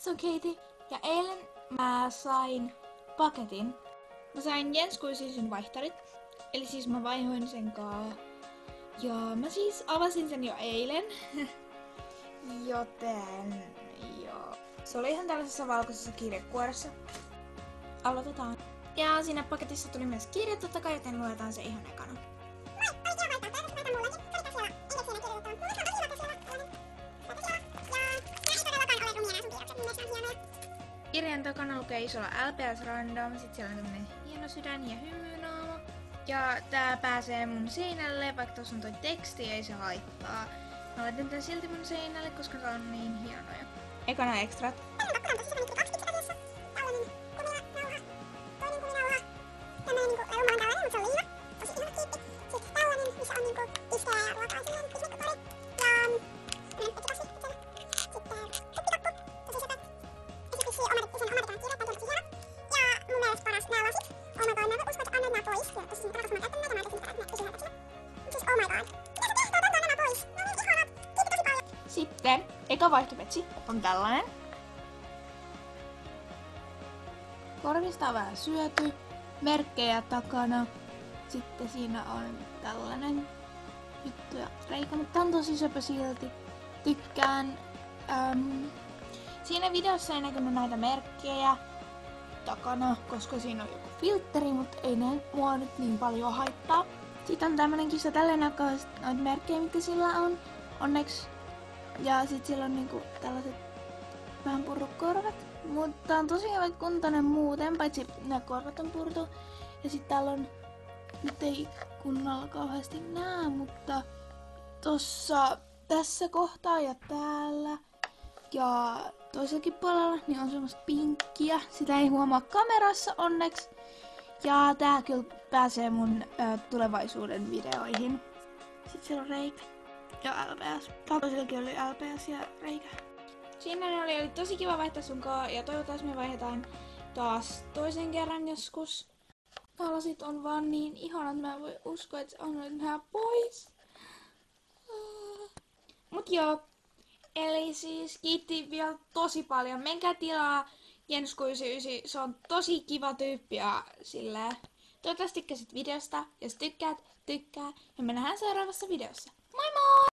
Se on Katie, ja eilen mä sain paketin. Mä sain Jens Kuisisen vaihtarit, eli siis mä vaihoin sen kaa. Ja mä siis avasin sen jo eilen, joten joo. Se oli ihan tällaisessa valkoisessa kirjekuoressa. Aloitetaan. Ja siinä paketissa tuli myös kirja, totta kai, joten luetaan se ihan ekana. Kirjan takana lukee isolla LPS Random, sit siellä on tämmönen hieno sydän ja hymynaama. Ja tää pääsee mun seinälle, vaikka tossa on toi teksti, ei se haittaa. Mä laitan tän silti mun seinälle, koska tää on niin hienoja. Ekana extrat. Sitten eka vaihtopetsi on tällainen. Korvista on vähän syöty, merkkejä takana. Sitten siinä on tällainen juttu ja reikä, mutta on tosi söpö silti. Tykkään. Siinä videossa ei näkynyt näitä merkkejä takana, koska siinä on joku filtteri, mutta ei ne mua nyt niin paljon haittaa. Sitten on tämmönen kissa, tälleen näkyy noita merkkejä, mitkä sillä on. Onneksi. Ja sit sillä on niinku tällaiset vähän purrukorvat. Mutta on tosi hyvä kuntoinen muuten, paitsi nämä korvat on purtu. Ja sit täällä on, nyt ei kunnolla kauheasti näe, mutta tässä kohtaa ja täällä ja toisellakin puolella niin on semmoista pinkkiä. Sitä ei huomaa kamerassa onneksi. Ja tää kyllä pääsee mun tulevaisuuden videoihin. Sitten siellä on reikä. Ja LPS. Toisellakin oli LPS ja reikä. Siinä oli tosi kiva vaihtaa sun kaa ja toivottavasti me vaihdetaan taas toisen kerran joskus. Lasit on vaan niin ihanat, mä en voi uskoa, että se on nyt nää pois. Mut joo, eli siis kiitti vielä tosi paljon. Menkää tilaa Jens 99, se on tosi kiva tyyppi ja silleen. Toivottavasti tykkäsit videosta, jos tykkäät, tykkää ja me nähdään seuraavassa videossa. Moi moi!